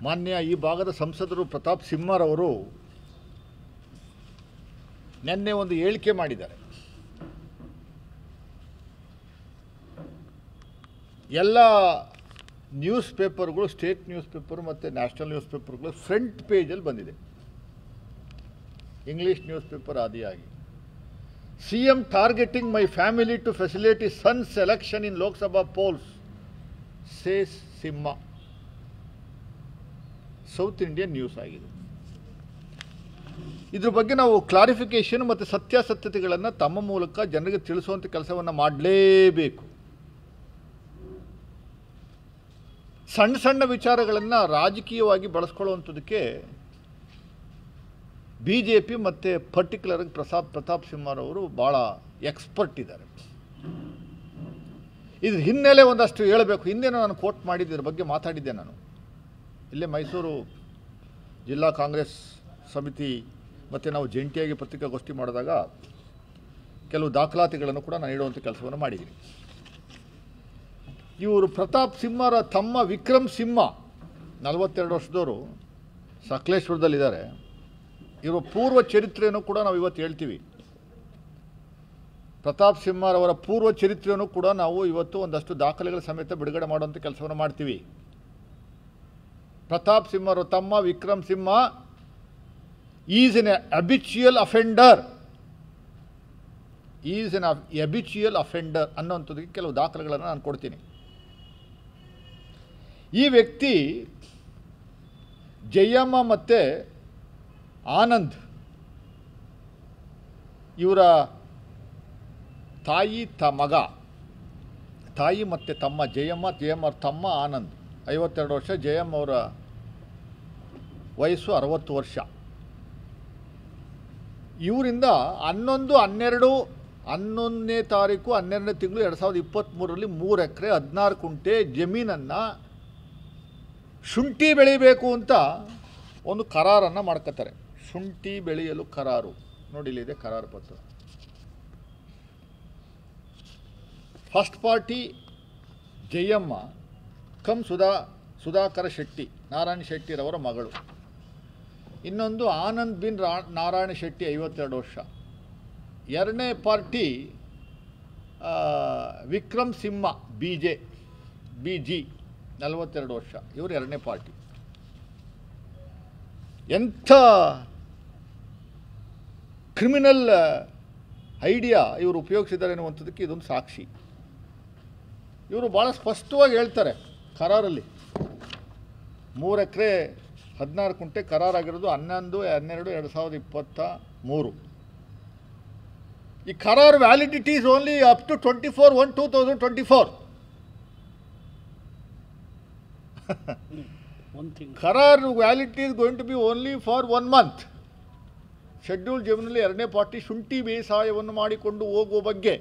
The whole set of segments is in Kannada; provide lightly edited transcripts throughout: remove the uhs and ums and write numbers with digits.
ಮಾನ್ಯ ಈ ಭಾಗದ ಸಂಸದರು ಪ್ರತಾಪ್ ಸಿಂಹರವರು ನಿನ್ನೆ ಒಂದು ಹೇಳಿಕೆ ಮಾಡಿದ್ದಾರೆ. ಎಲ್ಲ ನ್ಯೂಸ್ ಪೇಪರ್ಗಳು, ಸ್ಟೇಟ್ ನ್ಯೂಸ್ ಪೇಪರ್ ಮತ್ತು ನ್ಯಾಷನಲ್ ನ್ಯೂಸ್ ಪೇಪರ್ಗಳು ಫ್ರಂಟ್ ಪೇಜಲ್ಲಿ ಬಂದಿದೆ, ಇಂಗ್ಲೀಷ್ ನ್ಯೂಸ್ ಪೇಪರ್ ಆದಿಯಾಗಿ. CM targeting my family to facilitate son's election in Lok Sabha polls, says Simha. South Indian news ಆಗಿದೆ. ಇದ್ರ ಬಗ್ಗೆ ನಾವು ಕ್ಲಾರಿಫಿಕೇಷನ್ ಮತ್ತು ಸತ್ಯಾಸತ್ಯತೆಗಳನ್ನು ತಮ್ಮ ಮೂಲಕ ಜನರಿಗೆ ತಿಳಿಸುವಂಥ ಕೆಲಸವನ್ನು ಮಾಡಲೇಬೇಕು. ಸಣ್ಣ ಸಣ್ಣ ವಿಚಾರಗಳನ್ನು ರಾಜಕೀಯವಾಗಿ ಬಳಸ್ಕೊಳ್ಳುವಂಥದ್ದಕ್ಕೆ BJP ಮತ್ತು ಪರ್ಟಿಕ್ಯುಲರಾಗಿ ಪ್ರತಾಪ್ ಸಿಂಹರವರು ಭಾಳ ಎಕ್ಸ್ಪರ್ಟ್ ಇದ್ದಾರೆ. ಇದ್ರ ಹಿನ್ನೆಲೆ ಒಂದಷ್ಟು ಹೇಳಬೇಕು. ಹಿಂದೆ ನಾನು ಕೋಟ್ ಮಾಡಿದ್ದೆ, ಇದ್ರ ಬಗ್ಗೆ ಮಾತಾಡಿದ್ದೆ. ನಾನು ಇಲ್ಲೇ ಮೈಸೂರು ಜಿಲ್ಲಾ ಕಾಂಗ್ರೆಸ್ ಸಮಿತಿ ಮತ್ತು ನಾವು ಜಂಟಿಯಾಗಿ ಪತ್ರಿಕಾಗೋಷ್ಠಿ ಮಾಡಿದಾಗ ಕೆಲವು ದಾಖಲಾತಿಗಳನ್ನು ಕೂಡ ನಾನು ನೀಡುವಂಥ ಕೆಲಸವನ್ನು ಮಾಡಿದ್ದೀನಿ. ಇವರು ಪ್ರತಾಪ್ ಸಿಂಹರ ತಮ್ಮ ವಿಕ್ರಮ್ ಸಿಂಹ 42 ವರ್ಷದವರು ಸಕಲೇಶ್ವರದಲ್ಲಿದ್ದಾರೆ. ಇವರ ಪೂರ್ವ ಚರಿತ್ರೆಯನ್ನು ಕೂಡ ನಾವು ಇವತ್ತು ಹೇಳ್ತೀವಿ. ಪ್ರತಾಪ್ ಸಿಂಹರವರ ಪೂರ್ವ ಚರಿತ್ರೆಯನ್ನು ಕೂಡ ನಾವು ಇವತ್ತು ಒಂದಷ್ಟು ದಾಖಲೆಗಳ ಸಮೇತ ಬಿಡುಗಡೆ ಮಾಡುವಂಥ ಕೆಲಸವನ್ನು ಮಾಡ್ತೀವಿ. ಪ್ರತಾಪ್ ಸಿಂಹರು ತಮ್ಮ ವಿಕ್ರಮ್ ಸಿಂಹ ಈಸ್ ಎನ್ ಹ್ಯಾಬಿಚುಯಲ್ ಅಫೆಂಡರ್ ಅನ್ನೋಂಥದ್ದಕ್ಕೆ ಕೆಲವು ದಾಖಲೆಗಳನ್ನು ನಾನು ಕೊಡ್ತೀನಿ. ಈ ವ್ಯಕ್ತಿ ಜಯಮ್ಮ ಮತ್ತು ಆನಂದ್ ಇವರ ಮಗ, ತಾಯಿ ಮತ್ತು ತಮ್ಮ ಜಯಮ್ಮ ಅವ್ರ ತಮ್ಮ ಆನಂದ್ 52 ವರ್ಷ, ಜಯಮ್ಮ ಅವರ ವಯಸ್ಸು 60 ವರ್ಷ. ಇವರಿಂದ 11/12/11ನೇ ತಾರೀಕು 12ನೇ ತಿಂಗಳು 2023ರಲ್ಲಿ 3 ಎಕರೆ 16 ಕುಂಟೆ ಜಮೀನನ್ನು ಶುಂಠಿ ಬೆಳಿಬೇಕು ಅಂತ ಒಂದು ಕರಾರನ್ನು ಮಾಡ್ಕೋತಾರೆ. ಶುಂಠಿ ಬೆಳೆಯಲು ಕರಾರು ನೋಡಿ, ಇಲ್ಲಿದೆ ಕರಾರು ಪತ್ರ. First party Jayamma cum Sudhakara Shetty, Narayana ಶೆಟ್ಟಿರವರ ಮಗಳು. ಇನ್ನೊಂದು ಆನಂದ್ ಬಿನ್ ನಾರಾಯಣ ಶೆಟ್ಟಿ 52 ವರ್ಷ. ಎರಡನೇ ಪಾರ್ಟಿ ವಿಕ್ರಮ್ ಸಿಂಹ BG 42 ವರ್ಷ. ಇವರು ಎರಡನೇ ಪಾರ್ಟಿ. ಎಂಥ ಕ್ರಿಮಿನಲ್ ಐಡಿಯಾ ಇವರು ಉಪಯೋಗಿಸಿದ್ದಾರೆ ಅನ್ನುವಂಥದ್ದಕ್ಕೆ ಇದೊಂದು ಸಾಕ್ಷಿ. ಇವರು ಭಾಳ ಸ್ಪಷ್ಟವಾಗಿ ಹೇಳ್ತಾರೆ ಕರಾರಲ್ಲಿ. 3 ಎಕರೆ 16 ಕುಂಟೆ ಕರಾರಾಗಿರೋದು 11/12/2023. ಈ ಕರಾರ್ validity is only up to 24/1/2024. ಕರಾರ್ validity is going to be only for 1 month. Schedule ಜಮೀನಲ್ಲಿ ಎರಡನೇ ಪಾರ್ಟಿ ಶುಂಠಿ ಬೇಸಾಯವನ್ನು ಮಾಡಿಕೊಂಡು ಹೋಗುವ ಬಗ್ಗೆ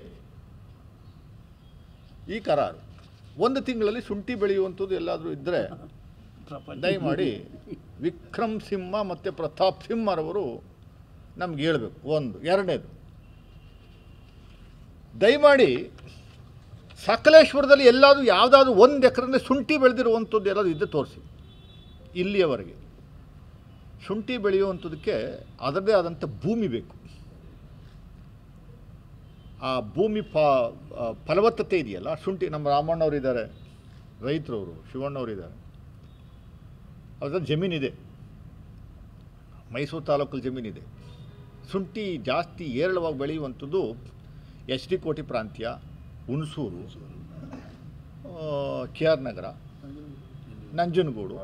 ಈ ಕರಾರು. 1 ತಿಂಗಳಲ್ಲಿ ಶುಂಠಿ ಬೆಳೆಯುವಂಥದ್ದು ಎಲ್ಲಾದರೂ ಇದ್ದರೆ ದಯಮಾಡಿ ವಿಕ್ರಮ್ ಸಿಂಹ ಮತ್ತು ಪ್ರತಾಪ್ ಸಿಂಹರವರು ನಮ್ಗೆ ಹೇಳಬೇಕು. ಎರಡನೇದು, ದಯಮಾಡಿ ಸಕಲೇಶ್ವರದಲ್ಲಿ ಎಲ್ಲಾದರೂ ಯಾವುದಾದ್ರೂ 1 ಎಕರೆ ಶುಂಠಿ ಬೆಳೆದಿರುವಂಥದ್ದು ಎಲ್ಲಾದರೂ ಇದ್ದರೆ ತೋರಿಸಿ. ಇಲ್ಲಿಯವರೆಗೆ ಶುಂಠಿ ಬೆಳೆಯುವಂಥದ್ದಕ್ಕೆ ಅದರದೇ ಆದಂಥ ಭೂಮಿ ಬೇಕು. ಆ ಭೂಮಿ ಫಲವತ್ತತೆ ಇದೆಯಲ್ಲ. ಶುಂಠಿ ನಮ್ಮ ರಾಮಣ್ಣವರಿದ್ದಾರೆ, ರೈತರವರು, ಶಿವಣ್ಣವರಿದ್ದಾರೆ, ಅದರ ಜಮೀನಿದೆ, ಮೈಸೂರು ತಾಲೂಕಲ್ಲಿ ಜಮೀನಿದೆ. ಶುಂಠಿ ಜಾಸ್ತಿ ಏರಳವಾಗಿ ಬೆಳೆಯುವಂಥದ್ದು HD ಕೋಟೆ ಪ್ರಾಂತ್ಯ, ಹುಣಸೂರು, KR ನಗರ, ನಂಜನಗೂಡು,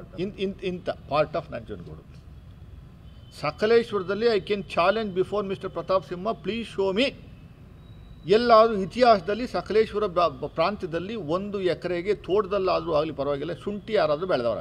ಇಂಥ ಪಾರ್ಟ್ ಆಫ್ ನಂಜನಗೂಡು. ಸಕಲೇಶ್ವರದಲ್ಲಿ I can challenge before mister Pratap Simha, please show me ಎಲ್ಲಾದರೂ ಇತಿಹಾಸದಲ್ಲಿ ಸಕಲೇಶ್ವರ ಪ್ರಾಂತ್ಯದಲ್ಲಿ 1 ಎಕರೆಗೆ ತೋಟದಲ್ಲಾದರೂ ಆಗಲಿ ಪರವಾಗಿಲ್ಲ ಶುಂಠಿ ಯಾರಾದರೂ ಬೆಳೆದವರ.